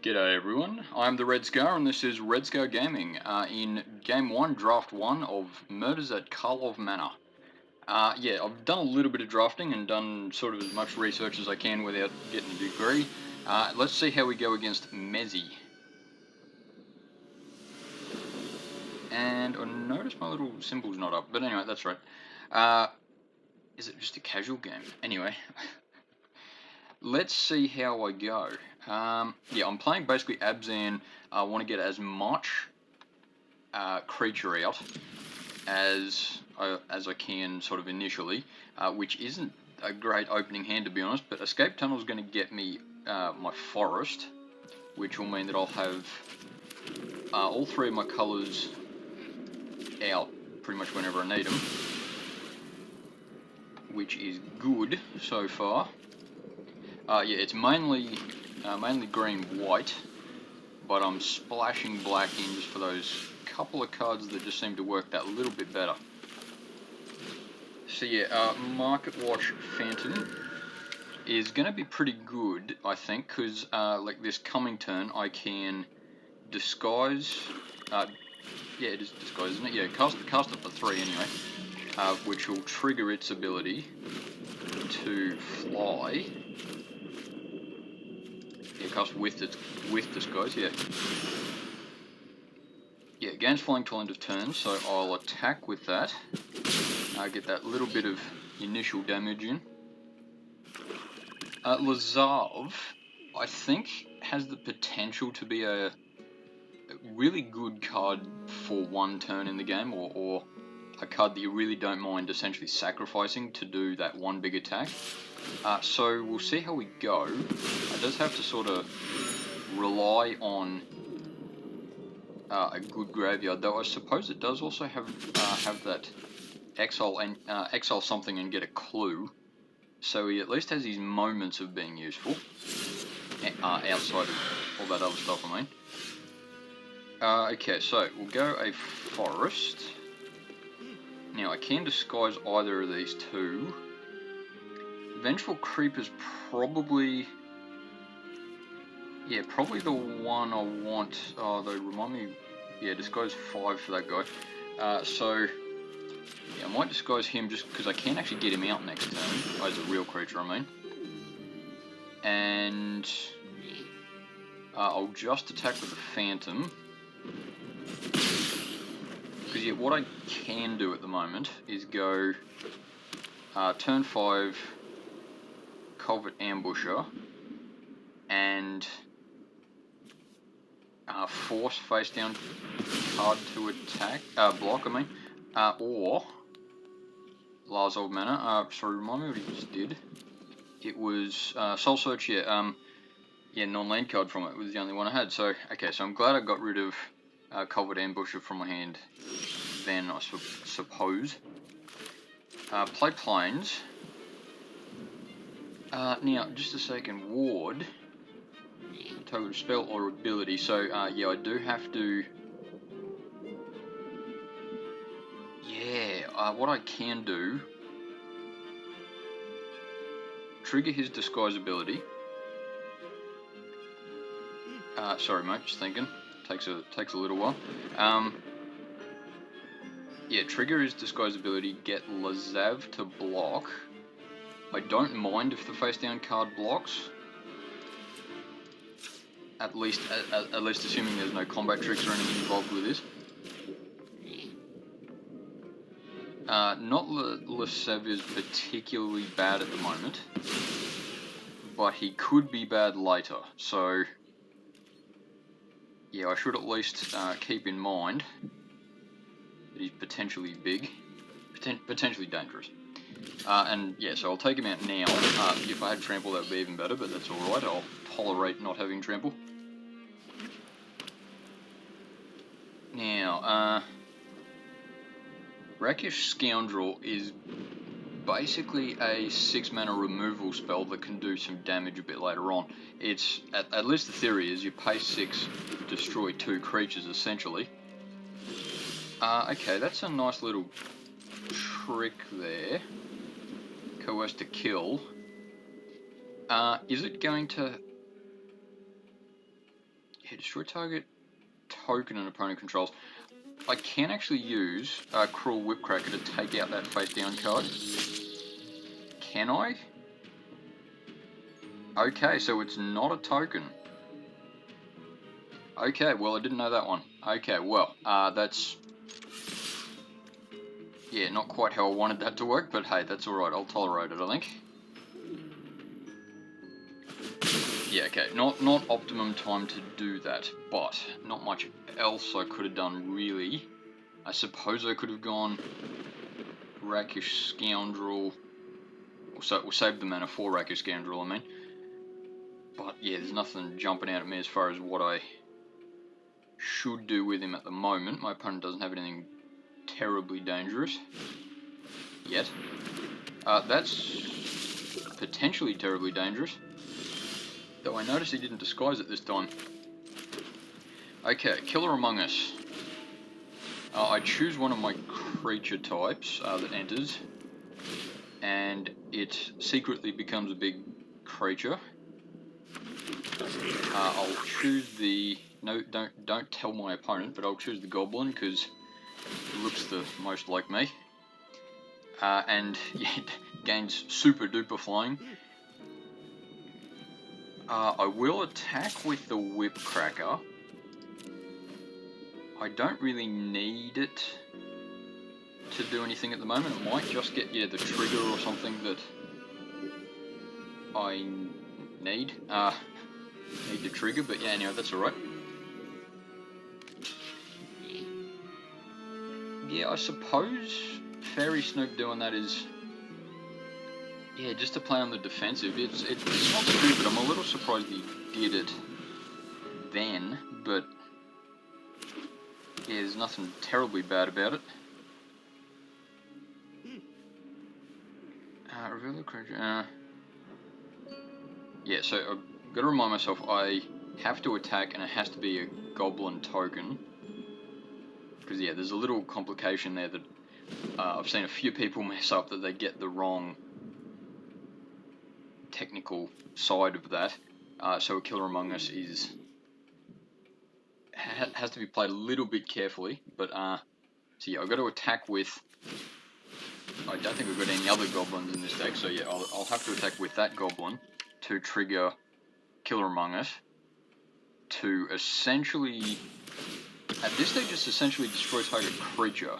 G'day everyone, I'm the Red Scar and this is Red Scar Gaming in Game 1, Draft 1 of Murders at Karlov Manor. Yeah, I've done a little bit of drafting and done sort of as much research as I can without getting a degree. Let's see how we go against Mezzy. And I noticed my little symbol's not up, but anyway, that's right. Is it just a casual game? Anyway, let's see how I go. Yeah, I'm playing basically Abzan. I want to get as much creature out as I can sort of initially, which isn't a great opening hand to be honest, but Escape Tunnel is going to get me my forest, which will mean that I'll have all three of my colours out pretty much whenever I need them, which is good so far. Yeah, it's mainly green-white, but I'm splashing black in just for those couple of cards that just seem to work that little bit better. So yeah, Market Watch Phantom is going to be pretty good, I think, because like this coming turn I can disguise. Yeah, it is disguise, isn't it? Yeah, cast it for 3 anyway, which will trigger its ability to fly. Yeah, cast with disguise. Yeah. Yeah, gains flying till end of turn, so I'll attack with that. Get that little bit of initial damage in. Lazav, I think, has the potential to be a really good card for one turn in the game, or a card that you really don't mind essentially sacrificing to do that one big attack. So we'll see how we go. It does have to sort of rely on a good graveyard, though I suppose it does also have that exile something and get a clue. So he at least has his moments of being useful, outside of all that other stuff, I mean. Okay, so we'll go a forest. Now, I can disguise either of these two. Vengeful Creeper's probably... Yeah, probably the one I want. Oh, they remind me... Yeah, disguise 5 for that guy. So... Yeah, I might disguise him just because I can actually get him out next turn. As a real creature, I mean. And... I'll just attack with the Phantom. Because, yeah, what I can do at the moment is go... turn 5... Covert Ambusher. And... force face down card to attack... block, I mean. Or... Karlov Manor. Sorry, remind me what he just did. It was Soul Search, yeah. Yeah, non-land card from it was the only one I had. So, okay, so I'm glad I got rid of Covert Ambusher from my hand then, I suppose. Play Plains. Now, just a second. Ward. Total spell or ability. So, yeah, I do have to... Yeah, what I can do... Trigger his disguise ability. Sorry mate, just thinking. Takes a little while. Yeah, trigger his disguise ability, get Lazav to block. I don't mind if the face down card blocks. At least assuming there's no combat tricks or anything involved with this. Not Lazav is particularly bad at the moment, but he could be bad later, so yeah, I should at least keep in mind that he's potentially big, potentially dangerous. And yeah, so I'll take him out now. If I had trample, that would be even better, but that's alright. I'll tolerate not having trample. Now, Rakish Scoundrel is basically a 6-mana removal spell that can do some damage a bit later on. It's, at least the theory is, you pay 6, destroy 2 creatures, essentially. Okay, that's a nice little trick there. Coerce to kill. Is it going to... Yeah, destroy target token an opponent controls. I can actually use Cruel Whipcracker to take out that face down card. Can I? Okay, so it's not a token. Okay, well I didn't know that one. Okay, well, that's... yeah, not quite how I wanted that to work, but hey, that's alright, I'll tolerate it, I think. Yeah, okay, not optimum time to do that, but not much else I could have done, really. I suppose I could have gone Rakish Scoundrel, we'll save the mana for Rakish Scoundrel, I mean. But yeah, there's nothing jumping out at me as far as what I should do with him at the moment. My opponent doesn't have anything terribly dangerous yet. That's potentially terribly dangerous, though I noticed he didn't disguise it this time. Okay, Killer Among Us. I choose one of my creature types that enters, and it secretly becomes a big creature. I'll choose the... no, don't tell my opponent, but I'll choose the Goblin because it looks the most like me. And yeah, it gains super duper flying. I will attack with the Whipcracker. I don't really need it to do anything at the moment. It might just get, yeah, the trigger or something that I need. Need the trigger, but yeah, anyway, that's alright. Yeah, I suppose Fairy Snoop doing that is, yeah, just to play on the defensive. It's not stupid. I'm a little surprised he did it then, but yeah, there's nothing terribly bad about it. Reveal the creature. Yeah, so I've got to remind myself I have to attack and it has to be a Goblin token. Because yeah, there's a little complication there that I've seen a few people mess up, that they get the wrong technical side of that. So a Killer Among Us has to be played a little bit carefully. But so yeah, I've got to attack with... I don't think we've got any other goblins in this deck, so yeah, I'll have to attack with that goblin to trigger Killer Among Us to essentially... at this stage, it's essentially destroy target creature.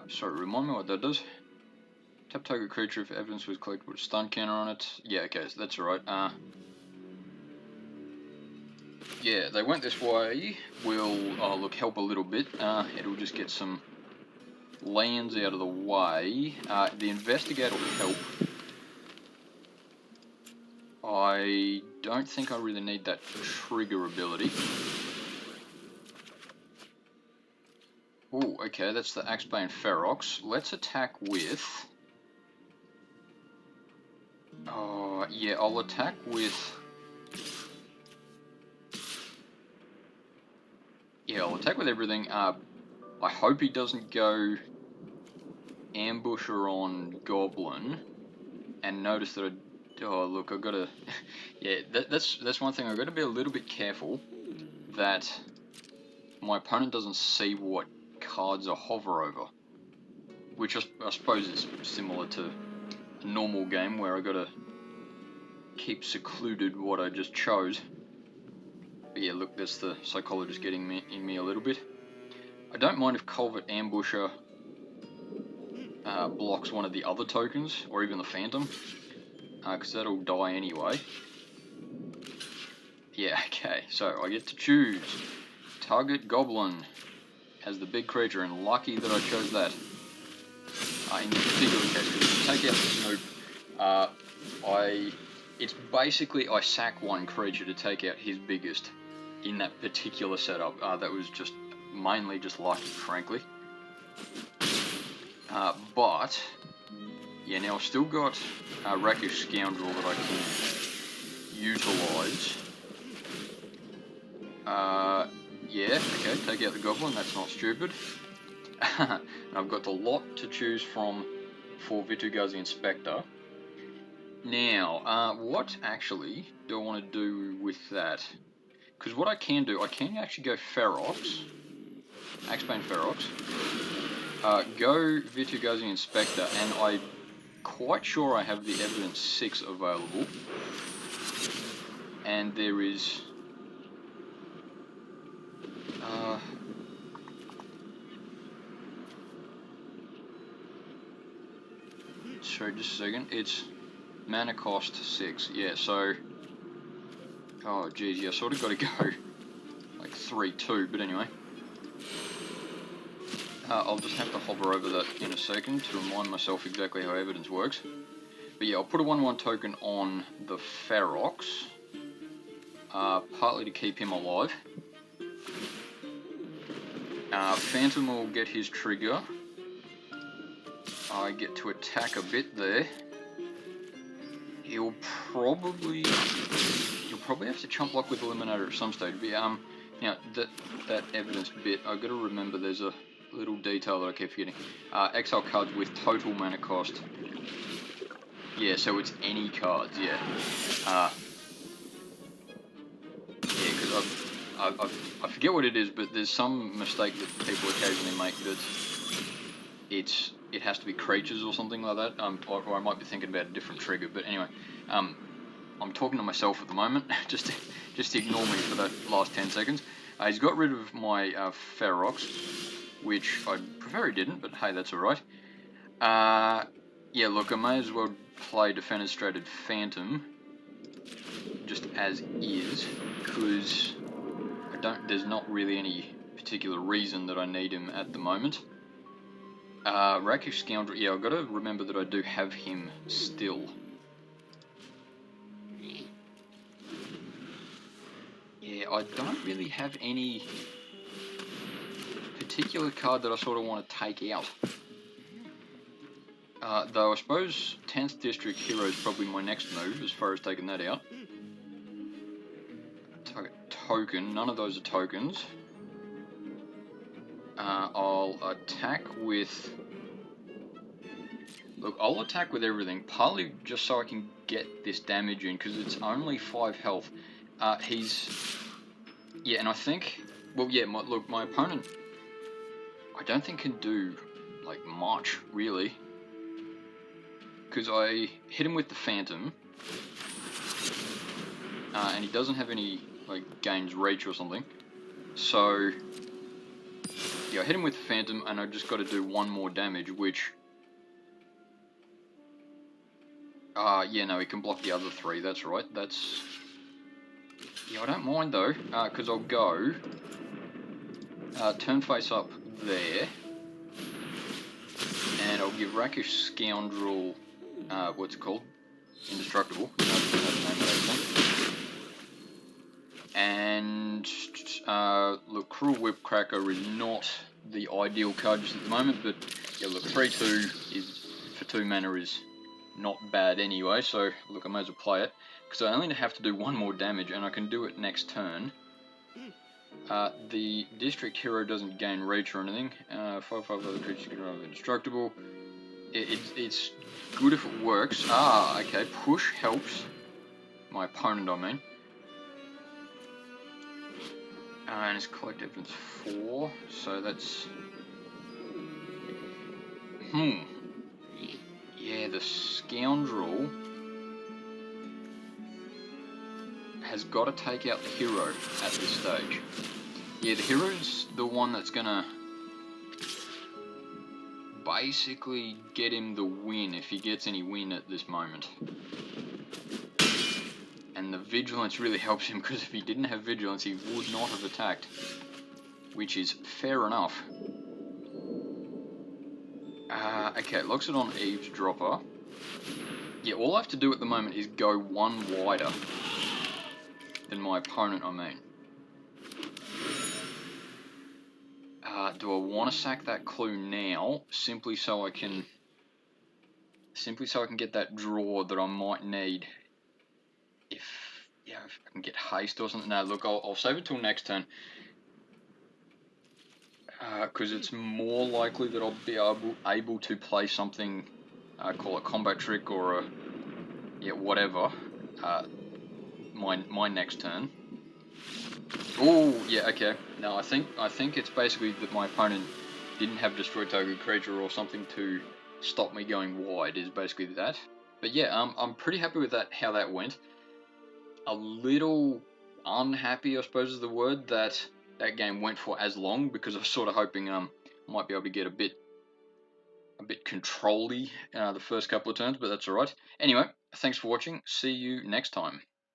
Sorry, remind me what that does. Tap target creature if evidence was collected with a stun counter on it. Yeah, okay, so that's alright. Yeah, they went this way. Will, look, help a little bit. It'll just get some lands out of the way. The Investigate will help. I don't think I really need that trigger ability. Oh, okay, that's the Axebane Ferox. Let's attack with... yeah, I'll attack with... yeah, I'll attack with everything. I hope he doesn't go Ambusher on Goblin and notice that oh, look, I've got to... yeah, that's one thing. I've got to be a little bit careful that my opponent doesn't see what cards I hover over, which I suppose is similar to a normal game where I've got to keep secluded what I just chose. But yeah, look, that's the psychologist getting in me a little bit. I don't mind if Culvert Ambusher blocks one of the other tokens, or even the Phantom, because that'll die anyway. Yeah, okay, so I get to choose target Goblin as the big creature, and lucky that I chose that. In this particular case, because if you take out the Snoop, it's basically I sack one creature to take out his biggest in that particular setup. That was just mainly just lucky, frankly. But yeah, now I've still got Rakish Scoundrel that I can utilise. Yeah, okay, take out the Goblin, that's not stupid. And I've got the lot to choose from for Vitu Inspector. Now, what actually do I want to do with that? Because what I can do, I can actually go Ferox, Axebane Ferox, go Vitu Inspector, and I'm quite sure I have the Evidence 6 available. And there is... sorry, just a second. It's mana cost 6. Yeah, so... oh, geez, yeah, I sort of got to go like 3-2, but anyway. I'll just have to hover over that in a second to remind myself exactly how Evidence works. But yeah, I'll put a 1-1 token on the Ferox, partly to keep him alive. Phantom will get his trigger. I get to attack a bit there. He'll probably have to chump block with Eliminator at some stage. But now that Evidence bit, I've got to remember there's a little detail that I keep forgetting. Exile cards with total mana cost. Yeah, so it's any cards. Yeah. Because I forget what it is, but there's some mistake that people occasionally make that it has to be creatures or something like that. Or I might be thinking about a different trigger. But anyway, I'm talking to myself at the moment. just ignore me for that last 10 seconds. He's got rid of my Ferox, which I'd prefer he didn't, but hey, that's alright. Yeah, look, I may as well play Defenestrated Phantom just as is, because there's not really any particular reason that I need him at the moment. Rakish Scoundrel, yeah, I've got to remember that I do have him still. Yeah, I don't really have any particular card that I sort of want to take out. Though I suppose 10th District Hero is probably my next move as far as taking that out. Target token, none of those are tokens. I'll attack with... look, I'll attack with everything, partly just so I can get this damage in, because it's only 5 health. Yeah, and I think... well, yeah, look, my opponent, I don't think can do, like, much, really. Because I hit him with the Phantom, and he doesn't have any, like, gains reach or something. So, yeah, I hit him with the Phantom, and I just got to do 1 more damage, which... yeah, no, he can block the other 3, that's right, that's... yeah, I don't mind, though, because I'll go... turn face up there, and I'll give Rakish Scoundrel... what's it called? Indestructible. That's the name of that thing. And look, Cruel Whipcracker is not the ideal card just at the moment, but yeah, look, 3-2 is for 2 mana is not bad anyway. So look, I may as well play it because I only have to do 1 more damage, and I can do it next turn. The District Hero doesn't gain reach or anything. 5/5 other creatures can run indestructible. It's good if it works. Okay, push helps my opponent, I mean. And his collect evidence 4, so that's... yeah, the Scoundrel has got to take out the hero at this stage. Yeah, the hero's the one that's gonna basically get him the win, if he gets any win at this moment. And the Vigilance really helps him, because if he didn't have Vigilance, he would not have attacked. Which is fair enough. Okay, it locks it on Eavesdropper. Yeah, all I have to do at the moment is go 1 wider than my opponent, I mean. Do I want to sack that clue now, simply so I can get that draw that I might need if I can get haste or something? No, look, I'll save it till next turn, because it's more likely that I'll be able to play something call it combat trick or a, yeah, whatever, my next turn. Oh, yeah, okay. No, I think it's basically that my opponent didn't have destroy target creature or something to stop me going wide, is basically that. But yeah, I'm pretty happy with that, how that went. A little unhappy, I suppose is the word, that that game went for as long, because I was sort of hoping I might be able to get a bit control-y the first couple of turns, but that's alright. Anyway, thanks for watching. See you next time.